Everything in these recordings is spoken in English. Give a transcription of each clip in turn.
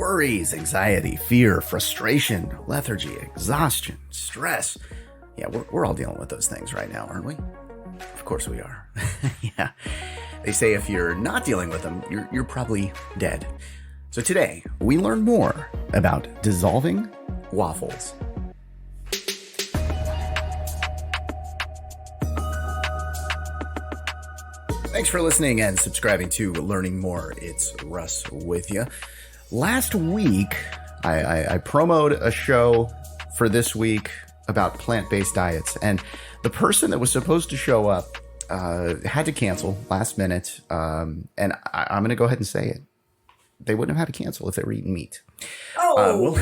worries, anxiety, fear, frustration, lethargy, exhaustion, stress. Yeah, we're all dealing with those things right now, aren't we? Of course we are. Yeah. They say if you're not dealing with them, you're probably dead. So today, we learn more about dissolving waffles. Thanks for listening and subscribing to Learning More. It's Russ with you. Last week, I promoted a show for this week about plant-based diets, and the person that was supposed to show up had to cancel last minute, and I'm going to go ahead and say it. They wouldn't have had to cancel if they were eating meat. We'll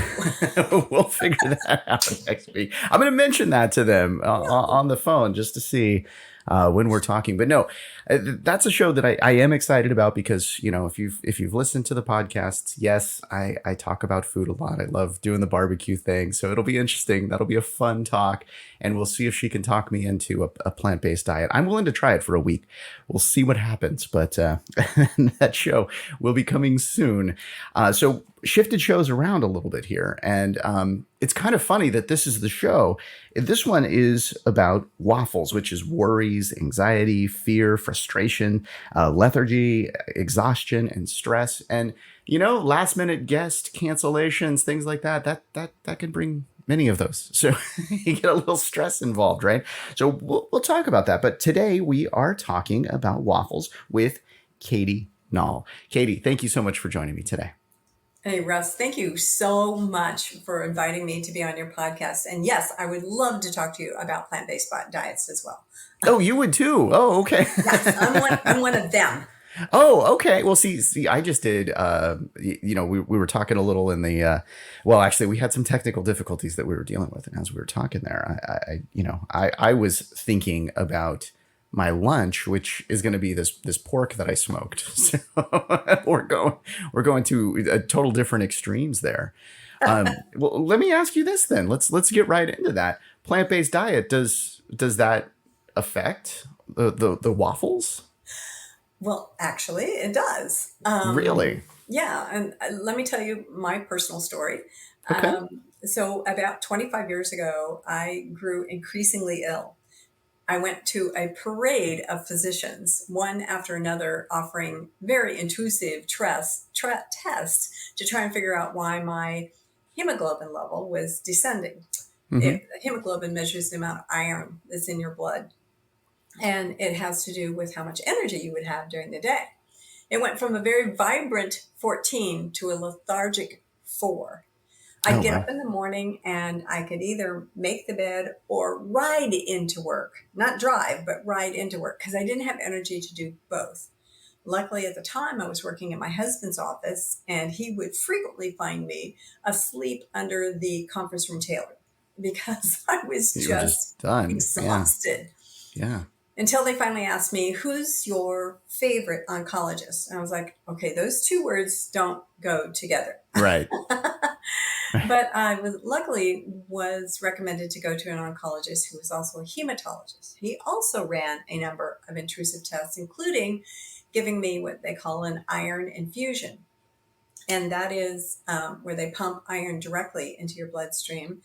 figure that out next week. I'm going to mention that to them on the phone just to see when we're talking. But no, that's a show that I am excited about because, you know, if you've listened to the podcasts, yes, I talk about food a lot. I love doing the barbecue thing. So it'll be interesting. That'll be a fun talk. And we'll see if she can talk me into a plant-based diet. I'm willing to try it for a week. We'll see what happens. But that show will be coming soon. So shifted shows around a little bit here. And it's kind of funny that this is the show. This one is about waffles, which is worries, anxiety, fear, frustration, lethargy, exhaustion, and stress. And, you know, last minute guest cancellations, things like that can bring many of those. So you get a little stress involved, right? So we'll talk about that. But today we are talking about waffles with Katie Nall. Katie, thank you so much for joining me today. Hey, Russ, thank you so much for inviting me to be on your podcast. And yes, I would love to talk to you about plant-based diets as well. Oh, you would too? Oh, okay. Yes, I'm one of them. Oh, okay. Well, see, I just did, we were talking a little in the, actually we had some technical difficulties that we were dealing with. And as we were talking there, I was thinking about my lunch, which is going to be this pork that I smoked. So we're going to a total different extremes there. Well, let me ask you this then. Let's get right into that. Plant-based diet, does that affect the waffles? Well, actually, it does. Really? Yeah. And let me tell you my personal story. Okay. So about 25 years ago, I grew increasingly ill. I went to a parade of physicians, one after another, offering very intrusive tests to try and figure out why my hemoglobin level was descending. Mm-hmm. Hemoglobin measures the amount of iron that's in your blood, and it has to do with how much energy you would have during the day. It went from a very vibrant 14 to a lethargic 4. I'd get up in the morning and I could either make the bed or ride into work, not drive, but ride into work because I didn't have energy to do both. Luckily, at the time, I was working at my husband's office and he would frequently find me asleep under the conference room table because I was just done. exhausted. Yeah. Until they finally asked me, who's your favorite oncologist? And I was like, okay, those two words don't go together. Right. But I luckily was recommended to go to an oncologist who was also a hematologist. He also ran a number of intrusive tests, including giving me what they call an iron infusion. And that is where they pump iron directly into your bloodstream.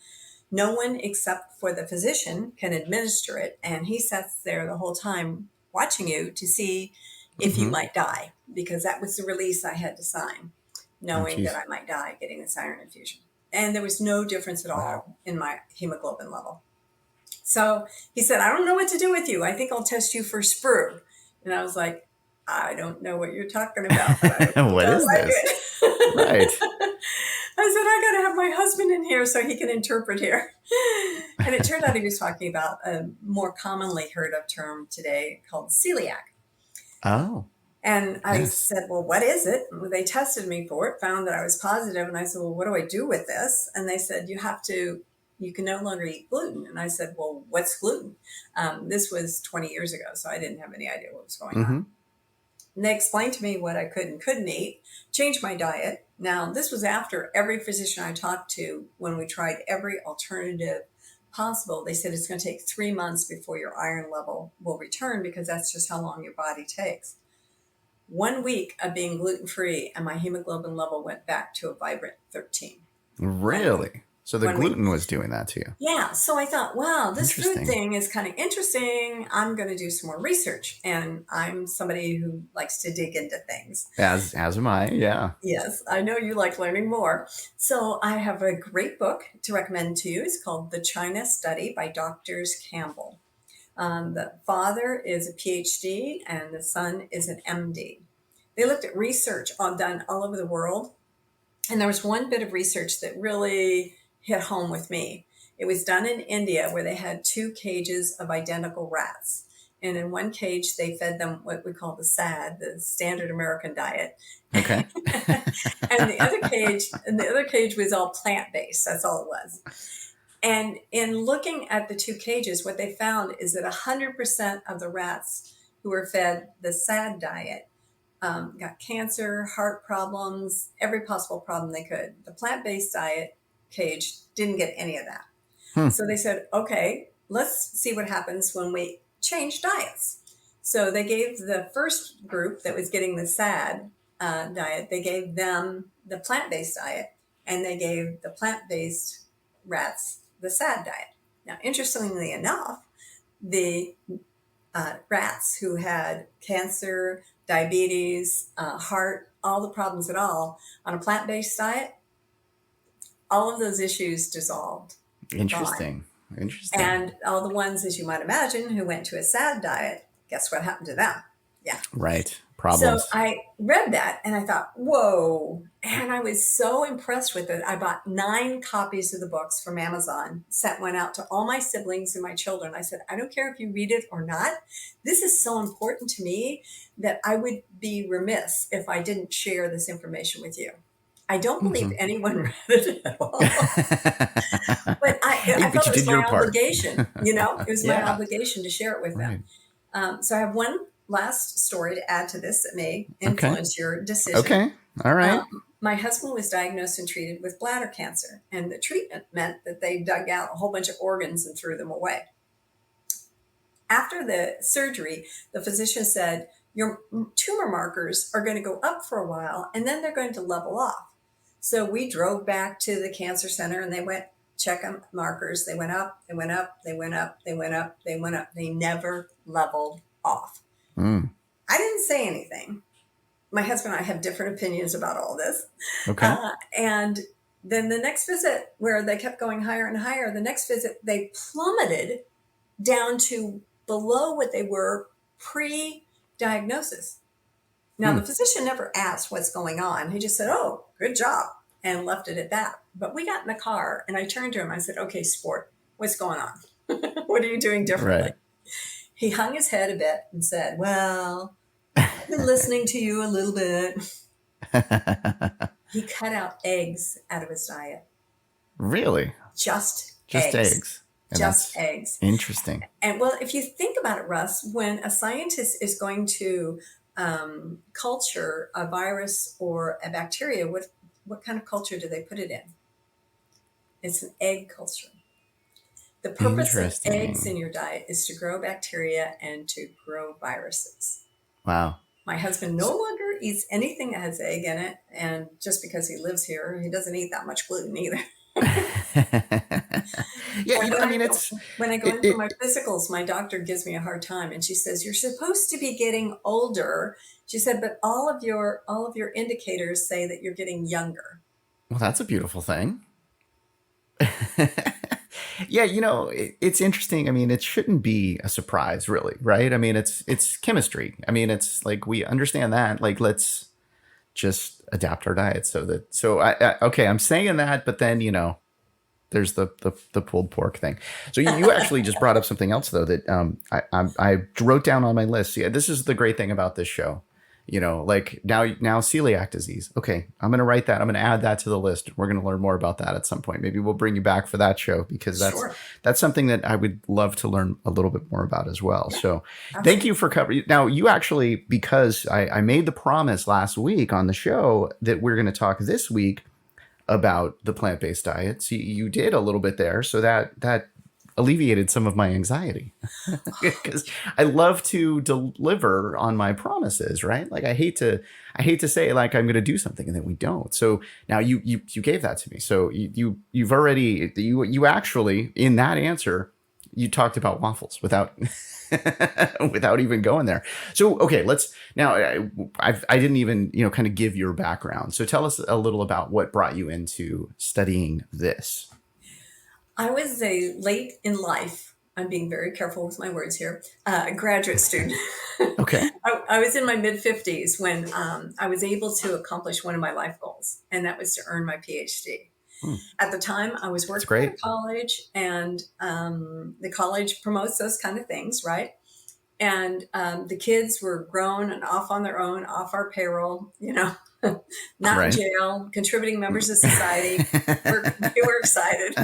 No one except for the physician can administer it. And he sits there the whole time watching you to see if you might die, because that was the release I had to sign, knowing that I might die getting this iron infusion. And there was no difference at all in my hemoglobin level. So he said, I don't know what to do with you. I think I'll test you for sprue. And I was like, I don't know what you're talking about. What is this? Right. I said, I got to have my husband in here so he can interpret here. And it turned out he was talking about a more commonly heard of term today called celiac. Oh. And I said, well, what is it? And they tested me for it, found that I was positive. And I said, well, what do I do with this? And they said, you can no longer eat gluten. And I said, well, what's gluten? This was 20 years ago, so I didn't have any idea what was going on. And they explained to me what I could and couldn't eat, changed my diet. Now, this was after every physician I talked to, when we tried every alternative possible, they said it's going to take 3 months before your iron level will return because that's just how long your body takes. 1 week of being gluten-free, and my hemoglobin level went back to a vibrant 13. Really? So the 1 week. gluten was doing that to you. Yeah. So I thought, wow, this food Interesting. thing is kind of interesting. I'm going to do some more research. And I'm somebody who likes to dig into things. As am I, yeah. Yes, I know you like learning more. So I have a great book to recommend to you. It's called The China Study by Doctors Campbell. The father is a PhD and the son is an MD. They looked at research done all over the world. And there was one bit of research that really hit home with me. It was done in India where they had 2 cages of identical rats. And in one cage, they fed them what we call the SAD, the standard American diet. Okay. and the other cage was all plant-based. That's all it was. And in looking at the 2 cages, what they found is that 100% of the rats who were fed the SAD diet got cancer, heart problems, every possible problem they could. The plant-based diet cage didn't get any of that. So they said, okay, let's see what happens when we change diets. So they gave the first group that was getting the SAD diet, they gave them the plant-based diet, and they gave the plant-based rats the SAD diet. Now, interestingly enough, the rats who had cancer, diabetes, heart, all the problems at all, on a plant-based diet, all of those issues dissolved. Interesting. Gone. Interesting. And all the ones, as you might imagine, who went to a SAD diet, guess what happened to them? Yeah. Right. Problems. So I read that and I thought, whoa. And I was so impressed with it. I bought 9 copies of the books from Amazon, sent one out to all my siblings and my children. I said, I don't care if you read it or not. This is so important to me that I would be remiss if I didn't share this information with you. I don't believe anyone read it at all. But I felt it was my obligation, it was my obligation to share it with them. So I have one last story to add to this that may influence your decision. Okay. All right. My husband was diagnosed and treated with bladder cancer, and the treatment meant that they dug out a whole bunch of organs and threw them away. After the surgery, the physician said, your tumor markers are going to go up for a while, and then they're going to level off. So we drove back to the cancer center, and they went check on markers. They went up, they went up, they went up, they went up, they went up. They never leveled off. I didn't say anything. My husband and I have different opinions about all this. Okay. And then the next visit, where they kept going higher and higher, the next visit, they plummeted down to below what they were pre-diagnosis. Now, the physician never asked what's going on. He just said, oh, good job, and left it at that. But we got in the car, and I turned to him. I said, okay, sport, what's going on? What are you doing differently? Right. He hung his head a bit and said, well, I've been listening to you a little bit. He cut out eggs out of his diet. Really? Just eggs. And just eggs. Interesting. And well, if you think about it, Russ, when a scientist is going to culture a virus or a bacteria, what kind of culture do they put it in? It's an egg culture. The purpose of eggs in your diet is to grow bacteria and to grow viruses. Wow. My husband no longer eats anything that has egg in it. And just because he lives here, he doesn't eat that much gluten either. When I go in for my physicals, my doctor gives me a hard time. And she says, you're supposed to be getting older. She said, but all of your indicators say that you're getting younger. Well, that's a beautiful thing. Yeah, it's interesting. I mean, it shouldn't be a surprise, really, right? I mean, it's chemistry. I mean, it's like we understand that. Like, let's just adapt our diet I'm saying that, but then there's the pulled pork thing. So you actually just brought up something else though that I wrote down on my list. Yeah, this is the great thing about this show. Like now celiac disease. Okay, I'm going to write that. I'm going to add that to the list. We're going to learn more about that at some point. Maybe we'll bring you back for that show because that's something that I would love to learn a little bit more about as well. Yeah, so absolutely. Thank you for covering. Now you actually, because I made the promise last week on the show that we're going to talk this week about the plant-based diets. You did a little bit there. So that alleviated some of my anxiety because I love to deliver on my promises, right? Like I hate to say like I'm going to do something and then we don't. So now you gave that to me. So you've already, you actually in that answer, you talked about waffles without without even going there. So, okay, let's now I didn't even, kind of give your background. So tell us a little about what brought you into studying this. I was a late in life, I'm being very careful with my words here, graduate student. Okay. I was in my mid-50s when I was able to accomplish one of my life goals, and that was to earn my PhD. At the time, I was working at a college, and the college promotes those kind of things, right? And the kids were grown and off on their own, off our payroll, not in jail, contributing members of society. They were excited.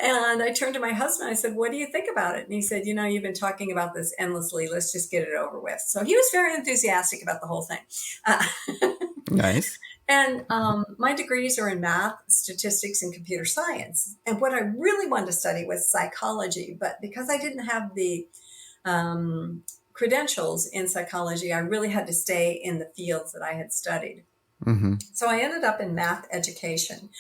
And I turned to my husband. I said, what do you think about it? And he said, you've been talking about this endlessly. Let's just get it over with. So he was very enthusiastic about the whole thing. Nice. And my degrees are in math, statistics, and computer science. And what I really wanted to study was psychology. But because I didn't have the credentials in psychology, I really had to stay in the fields that I had studied. Mm-hmm. So I ended up in math education.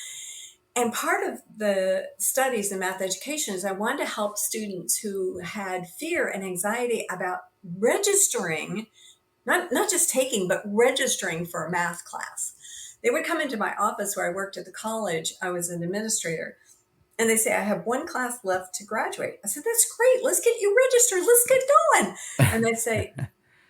And part of the studies in math education is I wanted to help students who had fear and anxiety about registering, not just taking, but registering for a math class. They would come into my office where I worked at the college. I was an administrator. And they say, I have one class left to graduate. I said, that's great. Let's get you registered. Let's get going. And they'd say,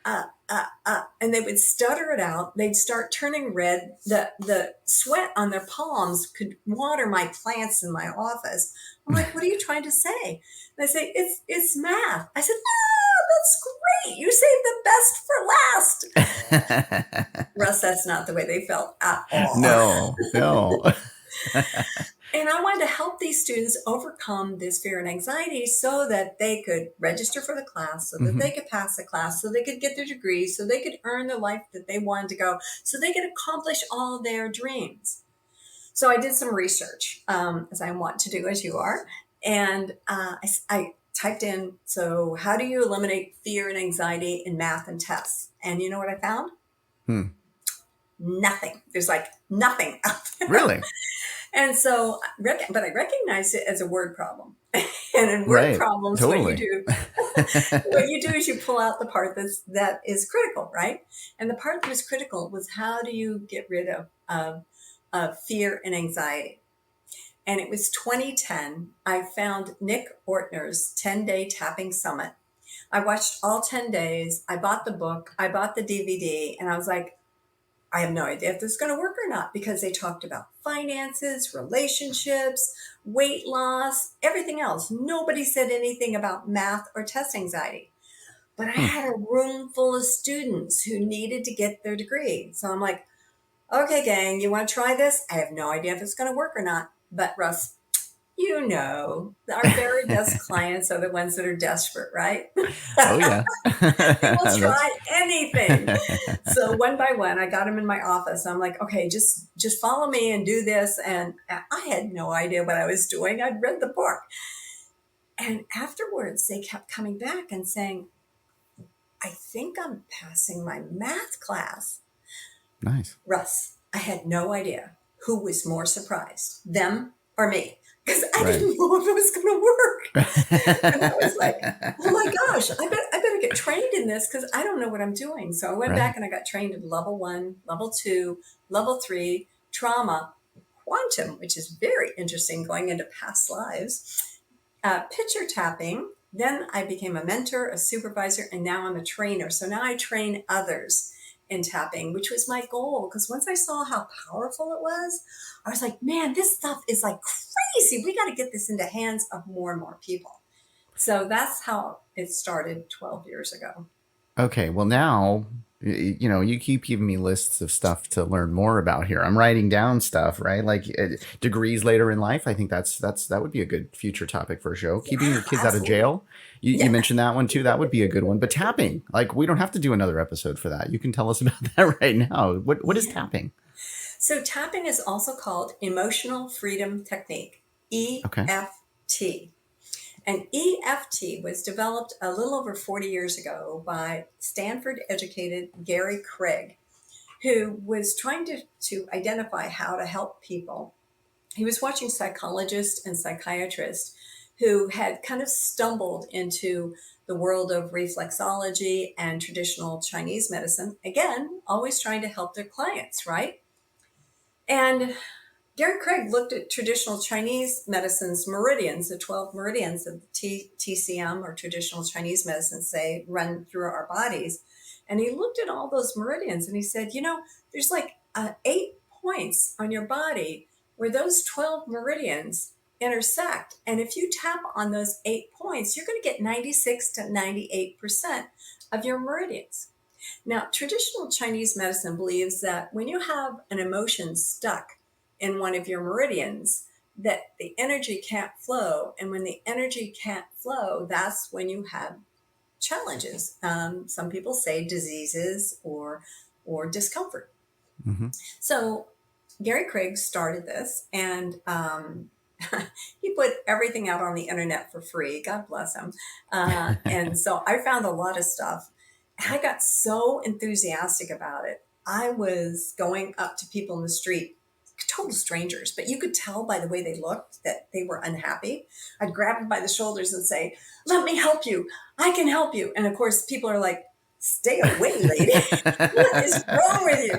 and they would stutter it out. They'd start turning red. The sweat on their palms could water my plants in my office. I'm like, what are you trying to say? And they say, it's math. I said, that's great. You saved the best for last. Russ, that's not the way they felt at all. No. And I wanted to help these students overcome this fear and anxiety so that they could register for the class, so that they could pass the class, so they could get their degrees, so they could earn the life that they wanted to go, so they could accomplish all their dreams. So I did some research, as I want to do, as you are. And I typed in, so how do you eliminate fear and anxiety in math and tests? And you know what I found? Nothing. There's like nothing out there. Really? And so, but I recognized it as a word problem. And in word problems, totally. what you do is you pull out the part that is critical, right? And the part that was critical was how do you get rid of fear and anxiety? And it was 2010. I found Nick Ortner's 10-Day Tapping Summit. I watched all 10 days. I bought the book. I bought the DVD. And I was like, I have no idea if this is going to work or not, because they talked about finances, relationships, weight loss, everything else. Nobody said anything about math or test anxiety. But I had a room full of students who needed to get their degree. So I'm like, okay, gang, you want to try this? I have no idea if it's going to work or not. But Russ, our very best clients are the ones that are desperate, right? Oh, yeah. They will try anything. So one by one, I got them in my office. I'm like, okay, just follow me and do this. And I had no idea what I was doing. I'd read the book. And afterwards, they kept coming back and saying, I think I'm passing my math class. Nice. Russ, I had no idea who was more surprised, them or me. Because I didn't know if it was going to work. And I was like, oh my gosh, I better get trained in this because I don't know what I'm doing. So I went back and I got trained in level 1, level 2, level 3, trauma, quantum, which is very interesting going into past lives, picture tapping. Then I became a mentor, a supervisor, and now I'm a trainer. So now I train others in tapping, which was my goal. Because once I saw how powerful it was, I was like, man, this stuff is like crazy. We got to get this into hands of more and more people. So that's how it started 12 years ago. Okay. Well, now, you keep giving me lists of stuff to learn more about here. I'm writing down stuff, right? Like degrees later in life. I think that would be a good future topic for a show. Keeping your kids out of jail. You mentioned that one too. That would be a good one. But tapping, like we don't have to do another episode for that. You can tell us about that right now. What is tapping? So tapping is also called emotional freedom technique, EFT. EFT. And EFT was developed a little over 40 years ago by Stanford-educated Gary Craig, who was trying to identify how to help people. He was watching psychologists and psychiatrists who had kind of stumbled into the world of reflexology and traditional Chinese medicine. Again, always trying to help their clients, right? And Gary Craig looked at traditional Chinese medicine's meridians, the 12 meridians of TCM, or traditional Chinese medicine, say, run through our bodies. And he looked at all those meridians and he said, there's like 8 points on your body where those 12 meridians intersect. And if you tap on those 8 points, you're going to get 96 to 98% of your meridians. Now, traditional Chinese medicine believes that when you have an emotion stuck in one of your meridians, that the energy can't flow. And when the energy can't flow, that's when you have challenges. Some people say diseases or discomfort. Mm-hmm. So Gary Craig started this, and he put everything out on the internet for free. God bless him. And so I found a lot of stuff. And I got so enthusiastic about it. I was going up to people in the street, total strangers, but you could tell by the way they looked that they were unhappy. I'd grab them by the shoulders and say, "Let me help you. I can help you." And of course, people are like, "Stay away, lady. What is wrong with you?"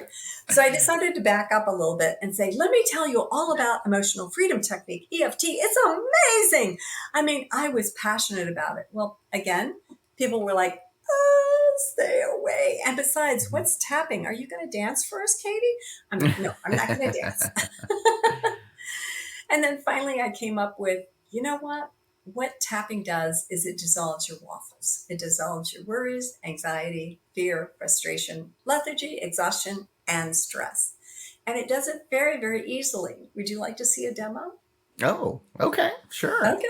So I decided to back up a little bit and say, let me tell you all about emotional freedom technique, EFT. It's amazing. I mean, I was passionate about it. Well, again, people were like, stay away. And besides, what's tapping? Are you going to dance for us, Katie? I'm like, no, I'm not going to dance. And then finally I came up with, you know what? What tapping does is it dissolves your waffles. It dissolves your worries, anxiety, fear, frustration, lethargy, exhaustion, and stress. And it does it very, very easily. Would you like to see a demo? Oh, okay. Sure. Okay.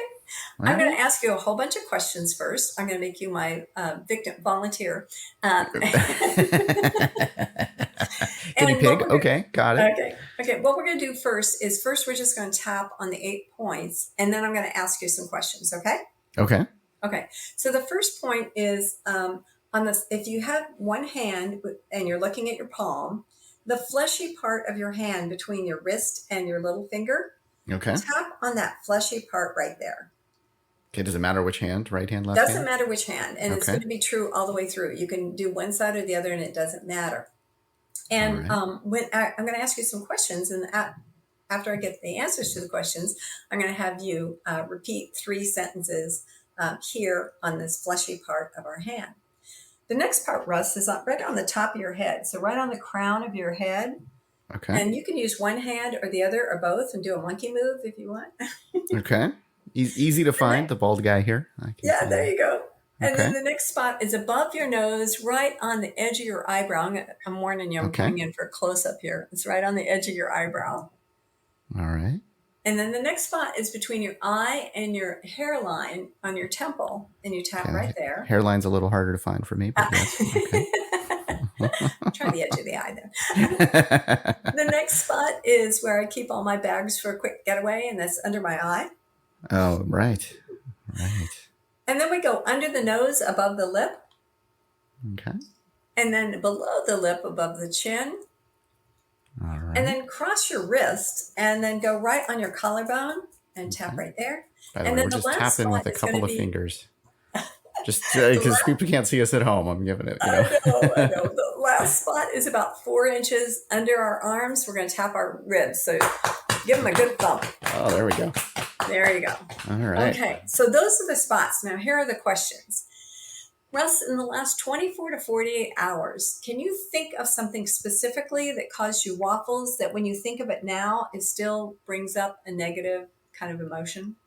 I'm going to ask you a whole bunch of questions first. I'm going to make you my volunteer. Guinea pig. Okay. Got it. Okay. What we're going to do first we're just going to tap on the 8 points, and then I'm going to ask you some questions. Okay. Okay. So the first point is on this. If you have one hand and you're looking at your palm, the fleshy part of your hand between your wrist and your little finger. Okay. Tap on that fleshy part right there. Okay. Does it matter which hand? Right hand, left hand? Doesn't matter which hand. And it's going to be true all the way through. You can do one side or the other, and it doesn't matter. And I'm going to ask you some questions. And after I get the answers to the questions, I'm going to have you repeat 3 sentences here on this fleshy part of our hand. The next part, Russ, is right on the top of your head. So right on the crown of your head. Okay. And you can use one hand or the other or both and do a monkey move if you want. Okay. Easy to find, the bald guy here. There you go. And then the next spot is above your nose, right on the edge of your eyebrow. I'm warning you, I'm going in for a close-up here. It's right on the edge of your eyebrow. All right. And then the next spot is between your eye and your hairline on your temple. And you tap right there. Hairline's a little harder to find for me. But yes. Okay. Try the edge of the eye then. The next spot is where I keep all my bags for a quick getaway, and that's under my eye. Oh, right. And then we go under the nose, above the lip. Okay. And then below the lip, above the chin. All right. And then cross your wrist, and then go right on your collarbone and tap right there. By the way, we're just tapping with a couple of fingers. Just because people can't see us at home, I'm giving it. I know. The last spot is about 4 inches under our arms. We're going to tap our ribs. So give them a good thump. Oh, there we go. There you go. All right. Okay. So those are the spots. Now, here are the questions. Russ, in the last 24 to 48 hours, can you think of something specifically that caused you waffles that when you think of it now, it still brings up a negative kind of emotion?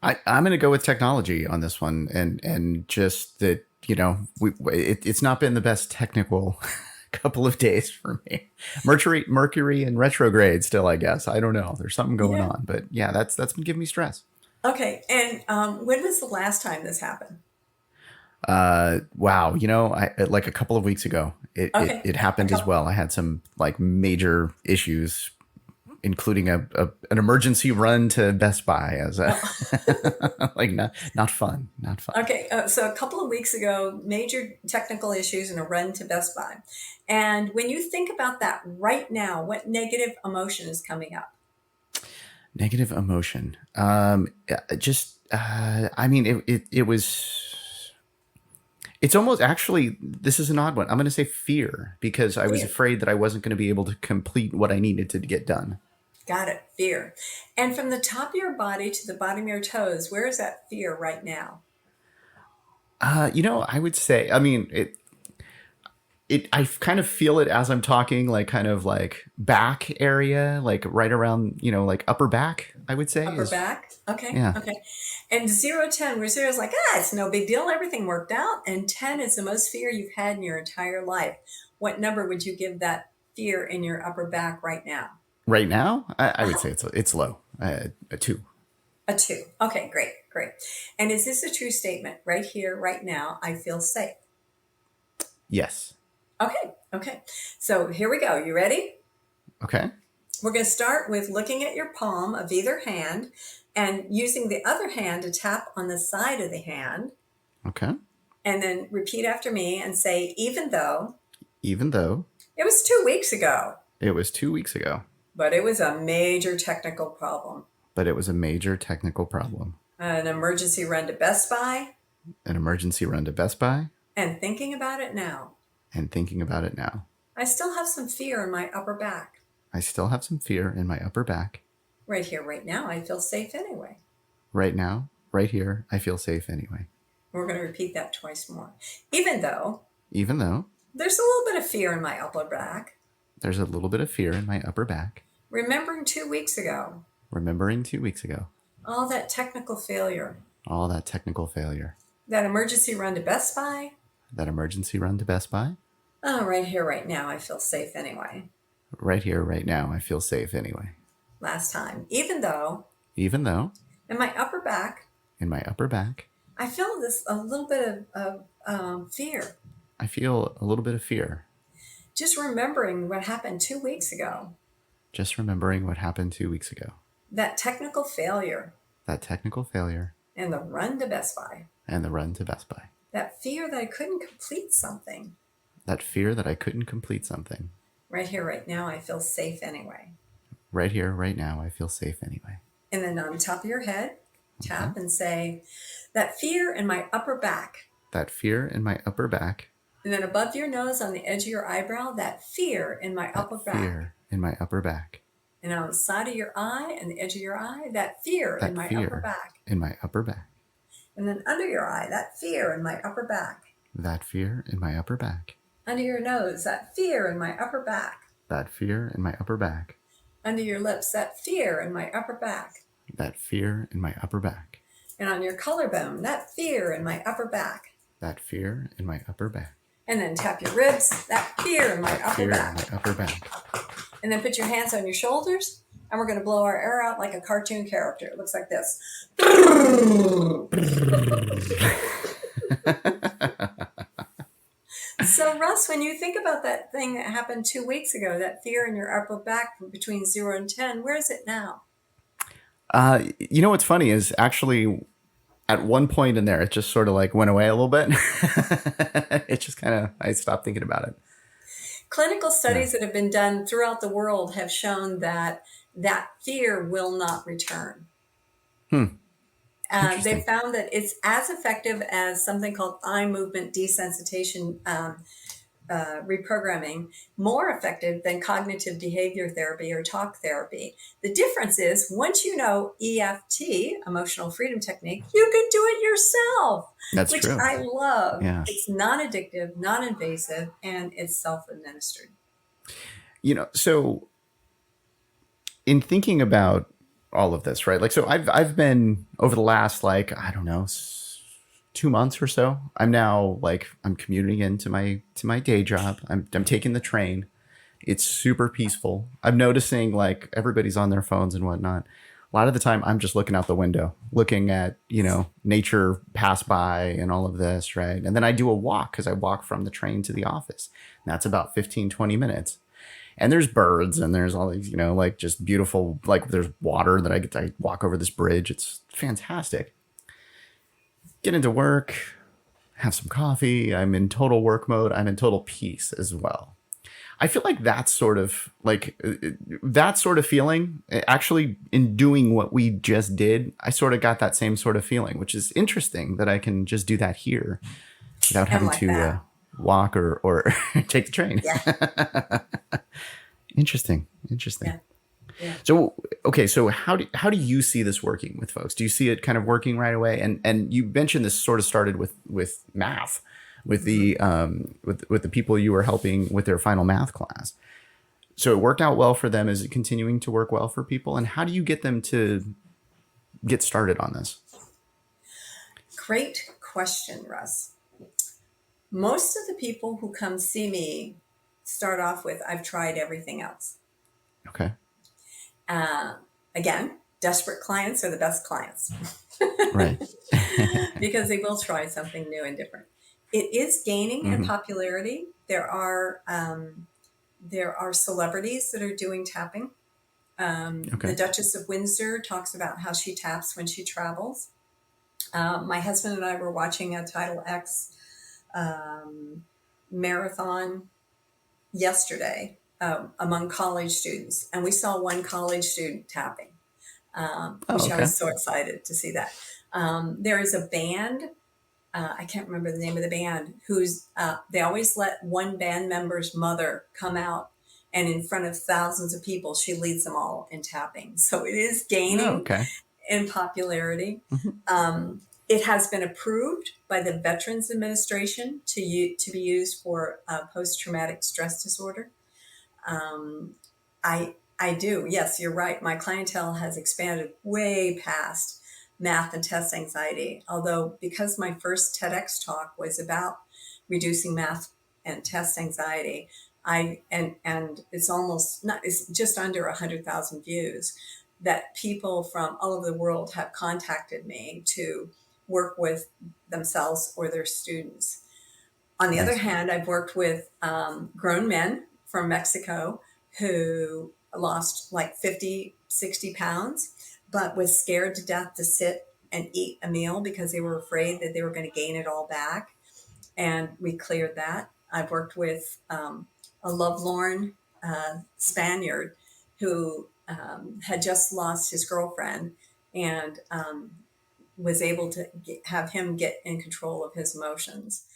I'm going to go with technology on this one, and just that, it's not been the best technical couple of days for me. Mercury in retrograde still, I guess. I don't know. There's something going on, but yeah, that's been giving me stress. Okay. And when was the last time this happened? Wow. Like a couple of weeks ago, it happened as well. I had some like major issues including an emergency run to Best Buy as a like not fun. Okay, so a couple of weeks ago, major technical issues and a run to Best Buy. And when you think about that right now, what negative emotion is coming up? Negative emotion. It was. It's almost actually, this is an odd one. I'm going to say fear, because I was afraid that I wasn't going to be able to complete what I needed to get done. Got it. Fear. And from the top of your body to the bottom of your toes, where is that fear right now? I would say, I mean, I kind of feel it as I'm talking, like kind of like back area, like right around, like upper back, I would say. Upper back? Okay. Yeah. Okay. And 0 to 10, where 0 is like, it's no big deal. Everything worked out. And 10 is the most fear you've had in your entire life. What number would you give that fear in your upper back right now? Right now, I would say it's low, a 2. A 2. Okay, great. And is this a true statement? Right here, right now, I feel safe. Yes. Okay. So here we go. You ready? Okay. We're going to start with looking at your palm of either hand and using the other hand to tap on the side of the hand. Okay. And then repeat after me and say, even though. Even though. It was 2 weeks ago. It was 2 weeks ago. But it was a major technical problem. An emergency run to Best Buy. And thinking about it now. I still have some fear in my upper back. Right here, right now, I feel safe anyway. Right now, right here, I feel safe anyway. We're going to repeat that twice more. Even though. There's a little bit of fear in my upper back. Remembering 2 weeks ago. All that technical failure. That emergency run to Best Buy. Oh, right here, right now, I feel safe anyway. Last time. Even though. In my upper back. I feel a little bit of fear. Just remembering what happened 2 weeks ago. That technical failure. And the run to Best Buy. That fear that I couldn't complete something. Right here, right now, I feel safe anyway. And then on top of your head, tap and say, that fear in my upper back. And then above your nose on the edge of your eyebrow, that fear in my upper back. And on the side of your eye and the edge of your eye, that fear in my upper back. And then under your eye, that fear in my upper back. Under your nose, that fear in my upper back. Under your lips, that fear in my upper back. And on your collarbone, that fear in my upper back. And then tap your ribs, that fear in my upper back. And then put your hands on your shoulders, and we're going to blow our air out like a cartoon character. It looks like this. So, Russ, when you think about that thing that happened 2 weeks ago, that fear in your upper back between 0 and 10, where is it now? What's funny is actually at one point in there, it just sort of like went away a little bit. It just I stopped thinking about it. Clinical studies that have been done throughout the world have shown that fear will not return. They found that it's as effective as something called eye movement desensitization reprogramming, more effective than cognitive behavior therapy or talk therapy. The difference is once you know EFT, emotional freedom technique, you can do it yourself. That's which true. I love. Yeah. It's non-addictive, non-invasive, and it's self-administered. So in thinking about all of this, right? Like, so I've been over the last, 2 months or so. I'm now I'm commuting into my day job. I'm taking the train. It's super peaceful. I'm noticing everybody's on their phones and whatnot. A lot of the time I'm just looking out the window, looking at, nature pass by and all of this, right? And then I do a walk because I walk from the train to the office. And that's about 15, 20 minutes. and there's birds and there's all these, like just beautiful, like there's water that I walk over this bridge. It's fantastic. Get into work, have some coffee. I'm in total work mode. I'm in total peace as well. I feel like that's sort of like that sort of feeling actually in doing what we just did. I sort of got that same sort of feeling, which is interesting that I can just do that here without having like to walk or take the train. Yeah. Interesting. Yeah. Yeah. So, okay. So how do you see this working with folks? Do you see it kind of working right away? And you mentioned this sort of started with math, with the with the people you were helping with their final math class. So it worked out well for them. Is it continuing to work well for people? And how do you get them to get started on this? Great question, Russ. Most of the people who come see me start off with, I've tried everything else. Okay. Again, desperate clients are the best clients. Right. Because they will try something new and different. It is gaining in popularity. There are celebrities that are doing tapping. The Duchess of Windsor talks about how she taps when she travels. My husband and I were watching a Title X marathon yesterday among college students, and we saw one college student tapping, which I was so excited to see that. There is a band, I can't remember the name of the band, who's they always let one band member's mother come out, and in front of thousands of people, she leads them all in tapping. So it is gaining in popularity. It has been approved by the Veterans Administration to be used for post-traumatic stress disorder. I do. Yes, you're right. My clientele has expanded way past math and test anxiety. Although because my first TEDx talk was about reducing math and test anxiety, and it's almost not, it's just under 100,000 views, that people from all over the world have contacted me to work with themselves or their students. On the other hand, I've worked with grown men from Mexico who lost like 50, 60 pounds, but was scared to death to sit and eat a meal because they were afraid that they were going to gain it all back. And we cleared that. I've worked with a lovelorn Spaniard who had just lost his girlfriend and was able to have him get in control of his emotions.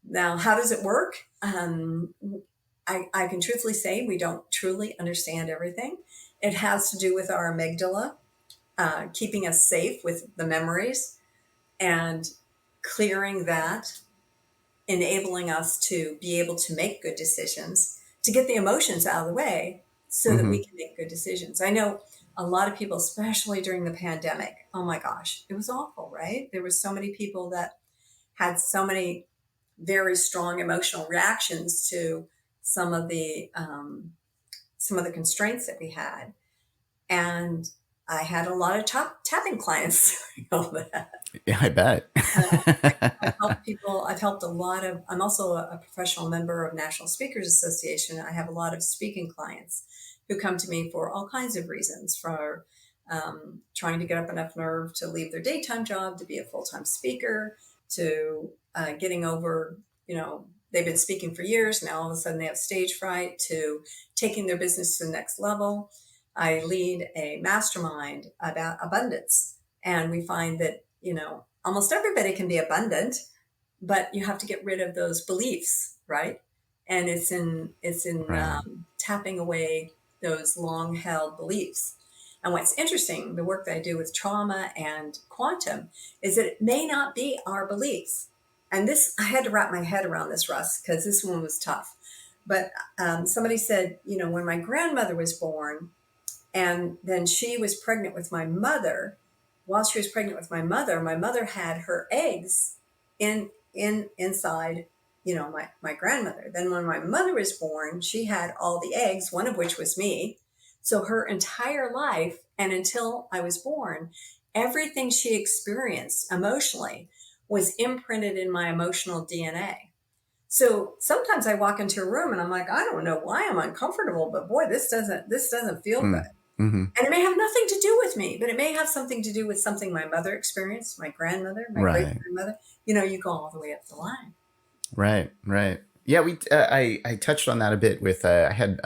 Now, how does it work? I can truthfully say we don't truly understand everything. It has to do with our amygdala, keeping us safe with the memories and clearing that, enabling us to be able to make good decisions, to get the emotions out of the way so that we can make good decisions. I know a lot of people, especially during the pandemic, oh my gosh, it was awful, right? There were so many people that had so many very strong emotional reactions to some of the constraints that we had. And I had a lot of tapping clients. You know that. Yeah, I bet. I've helped people. I've helped a lot of, I'm also a professional member of National Speakers Association. I have a lot of speaking clients who come to me for all kinds of reasons, for trying to get up enough nerve to leave their daytime job, to be a full-time speaker, to getting over, they've been speaking for years. Now all of a sudden they have stage fright, to taking their business to the next level. I lead a mastermind about abundance. And we find that, almost everybody can be abundant, but you have to get rid of those beliefs, right? And it's in tapping away those long held beliefs. And what's interesting, the work that I do with trauma and quantum, is that it may not be our beliefs. And this, I had to wrap my head around this, Russ, because this one was tough. But somebody said, when my grandmother was born, and then she was pregnant with my mother, while she was pregnant with my mother had her eggs inside, my grandmother. Then when my mother was born, she had all the eggs, one of which was me. So her entire life, and until I was born, everything she experienced emotionally was imprinted in my emotional DNA. So sometimes I walk into a room and I'm like, I don't know why I'm uncomfortable, but boy, this doesn't feel good. Mm-hmm. And it may have nothing to do with me, but it may have something to do with something my mother experienced, my grandmother, my great Right. grandmother. You go all the way up the line. Right. Right. Yeah. I touched on that a bit with, I had,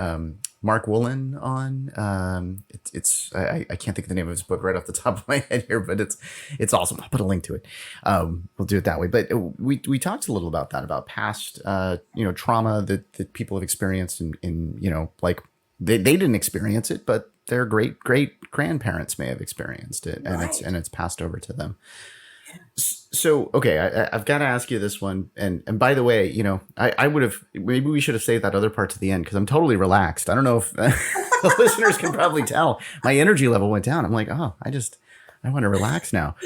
Mark Woolen on. I can't think of the name of his book right off the top of my head here, but it's awesome. I'll put a link to it. We'll do it that way. But we talked a little about that, about past trauma that people have experienced, in like they didn't experience it, but their great grandparents may have experienced it, and Right. it's passed over to them. So, okay, I've got to ask you this one. And by the way, I would have, maybe we should have saved that other part to the end, because I'm totally relaxed. I don't know if the listeners can probably tell my energy level went down. I'm like, oh, I want to relax now.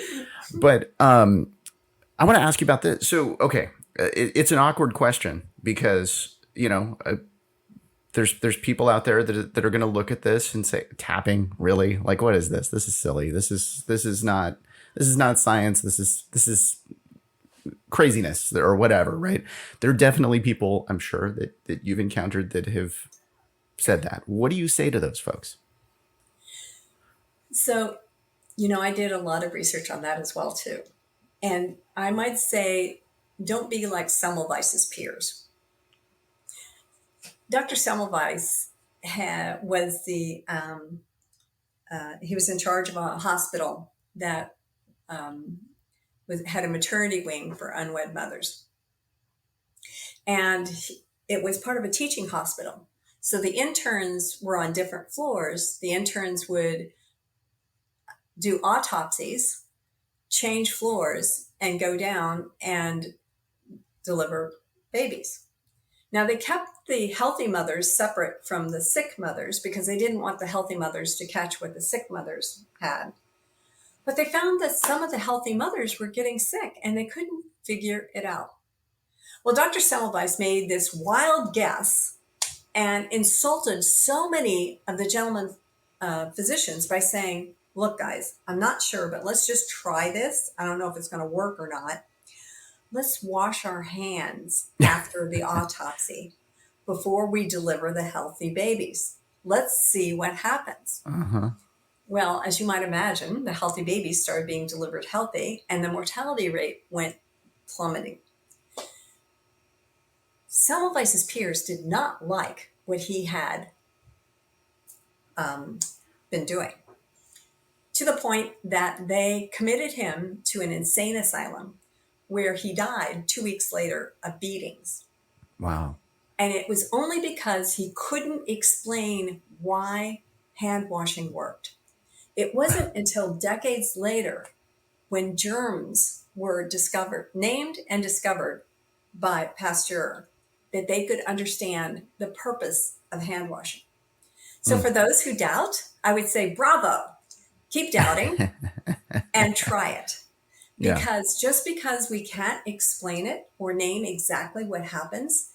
But I want to ask you about this. So, okay, it's an awkward question, because, there's people out there that are going to look at this and say, tapping, really? Like, what is this? This is silly. This is not science. This is craziness, or whatever, right? There are definitely people, I'm sure, that you've encountered that have said that. What do you say to those folks? So, I did a lot of research on that as well, too. And I might say, don't be like Semmelweis's peers. Dr. Semmelweis was he was in charge of a hospital that had a maternity wing for unwed mothers. And it was part of a teaching hospital. So the interns were on different floors. The interns would do autopsies, change floors, and go down and deliver babies. Now, they kept the healthy mothers separate from the sick mothers, because they didn't want the healthy mothers to catch what the sick mothers had. But they found that some of the healthy mothers were getting sick, and they couldn't figure it out. Well, Dr. Semmelweis made this wild guess and insulted so many of the gentlemen physicians by saying, look, guys, I'm not sure, but let's just try this. I don't know if it's going to work or not. Let's wash our hands after the autopsy before we deliver the healthy babies. Let's see what happens. Uh-huh. Well, as you might imagine, the healthy babies started being delivered healthy, and the mortality rate went plummeting. Semmelweis's peers did not like what he had been doing, to the point that they committed him to an insane asylum, where he died 2 weeks later of beatings. Wow. And it was only because he couldn't explain why hand washing worked. It wasn't until decades later, when germs were named and discovered by Pasteur, that they could understand the purpose of hand washing. So for those who doubt, I would say, bravo, keep doubting and try it. Because just because we can't explain it or name exactly what happens,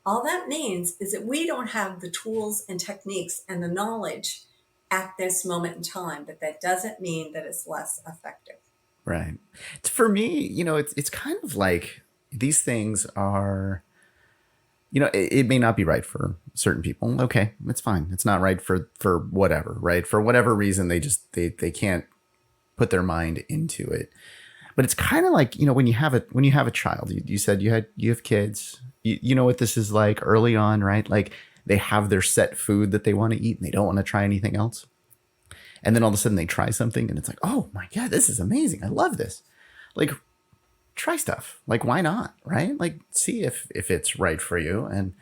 all that means is that we don't have the tools and techniques and the knowledge at this moment in time, but that doesn't mean that it's less effective. Right. For me, it's kind of like, these things are, it may not be right for certain people. Okay, it's fine. It's not right for whatever, right? For whatever reason, they can't put their mind into it. But it's kind of like, when you have a child, you said you have kids, you know what this is like early on, right? Like, they have their set food that they want to eat, and they don't want to try anything else. And then all of a sudden they try something, and it's like, oh my God, this is amazing. I love this. Like, try stuff. Like, why not? Right? Like, see if it's right for you. And,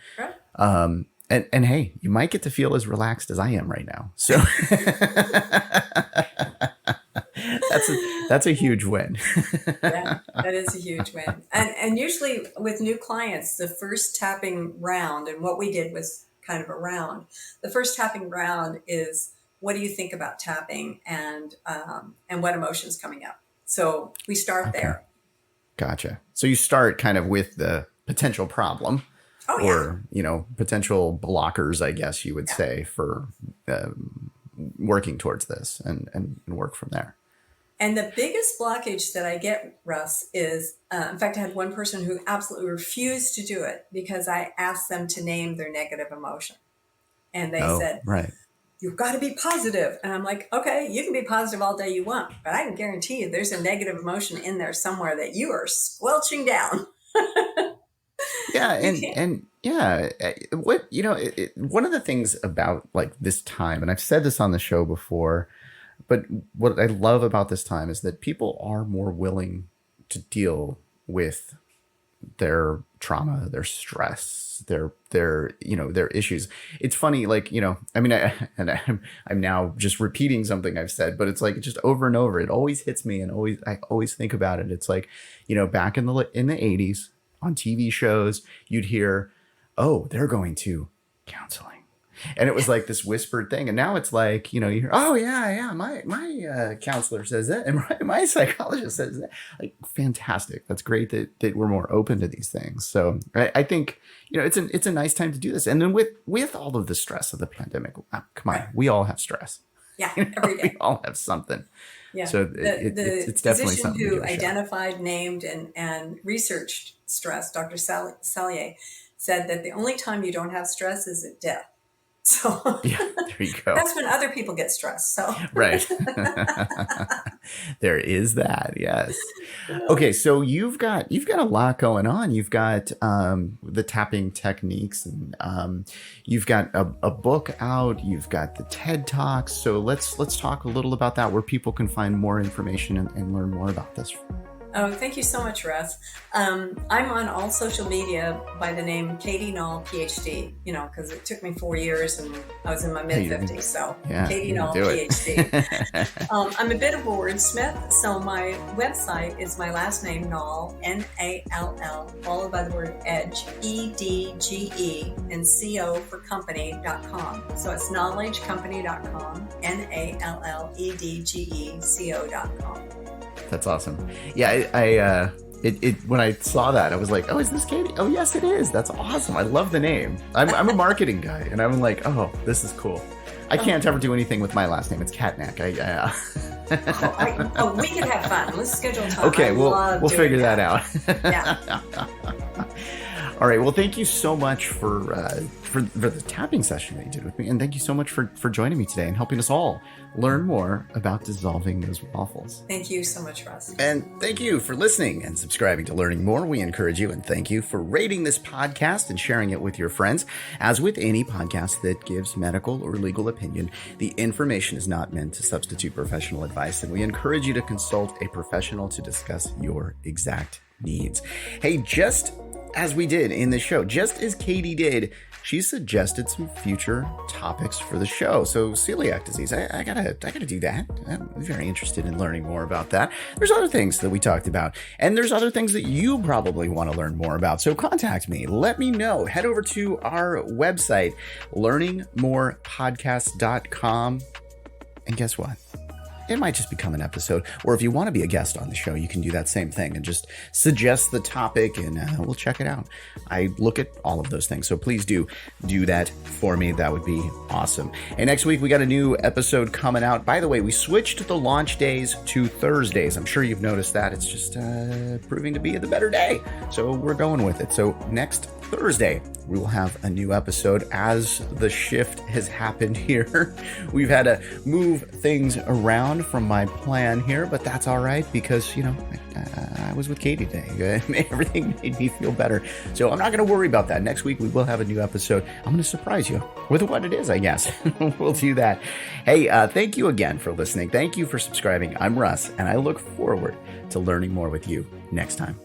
and hey, you might get to feel as relaxed as I am right now. So that's a huge win. Yeah, that is a huge win. And usually with new clients, the first tapping round, and what we did was kind of a round. The first tapping round is, what do you think about tapping, and what emotions coming up? So we start there. Gotcha. So you start kind of with the potential problem, or potential blockers, I guess you would say, for working towards this, and work from there. And the biggest blockage that I get, Russ, is, in fact, I had one person who absolutely refused to do it because I asked them to name their negative emotion. And they said, right. You've got to be positive. And I'm like, okay, you can be positive all day you want, but I can guarantee you there's a negative emotion in there somewhere that you are squelching down. Yeah. And yeah, what, one of the things about like this time, and I've said this on the show before, but what I love about this time is that people are more willing to deal with their trauma, their stress, their issues. It's funny, like, I'm now just repeating something I've said, but it's like just over and over. It always hits me, and I always think about it. It's like, back in the 80s on TV shows, you'd hear, oh, they're going to counseling. And it was like this whispered thing. And now it's like, you hear, oh, yeah, my counselor says that. And my psychologist says that. Like, fantastic. That's great that we're more open to these things. So I think, it's a nice time to do this. And then with all of the stress of the pandemic, come on, we all have stress. Yeah, every day. We all have something. Yeah. So it's definitely something who identified, named, and researched stress, Dr. Sallier, said that the only time you don't have stress is at death. So yeah, there you go. That's when other people get stressed. So right. There is that. Yes. Okay. So you've got a lot going on. You've got the tapping techniques, and you've got a book out. You've got the TED Talks. So let's talk a little about that, where people can find more information and learn more about this. Oh, thank you so much, Russ. I'm on all social media by the name Katie Nall, PhD, because it took me 4 years and I was in my mid-50s. So yeah, Katie Nall, PhD. I'm a bit of a wordsmith. So my website is my last name, Nall, Nall, followed by the word edge, EDGE, and CO for company.com. So it's knowledgecompany.com, NALLEDGECO.com. That's awesome. Yeah, I when I saw that, I was like, oh, is this Katie? Oh, yes, it is. That's awesome. I love the name. I'm a marketing guy, and I'm like, oh, this is cool. I can't ever do anything with my last name. It's Katnack. We can have fun. Let's schedule time. Okay, we'll figure that out. Yeah. All right. Well, thank you so much for the tapping session that you did with me. And thank you so much for joining me today and helping us all learn more about dissolving those waffles. Thank you so much, Russ. And thank you for listening and subscribing to Learning More. We encourage you, and thank you for rating this podcast and sharing it with your friends. As with any podcast that gives medical or legal opinion, the information is not meant to substitute professional advice, and we encourage you to consult a professional to discuss your exact needs. Hey, just as we did in the show, just as Katie did, she suggested some future topics for the show. So celiac disease, I gotta do that. I'm very interested in learning more about that. There's other things that we talked about, and there's other things that you probably want to learn more about. So contact me. Let me know. Head over to our website, learningmorepodcast.com. And guess what? It might just become an episode. Or if you want to be a guest on the show, you can do that same thing and just suggest the topic, and we'll check it out. I look at all of those things. So please do that for me. That would be awesome. And next week, we got a new episode coming out. By the way, we switched the launch days to Thursdays. I'm sure you've noticed that. It's just proving to be the better day. So we're going with it. So next Thursday, we will have a new episode. As the shift has happened here, we've had to move things around from my plan here, but that's all right because, I was with Katie today. Everything made me feel better. So I'm not going to worry about that. Next week, we will have a new episode. I'm going to surprise you with what it is, I guess. We'll do that. Hey, thank you again for listening. Thank you for subscribing. I'm Russ, and I look forward to learning more with you next time.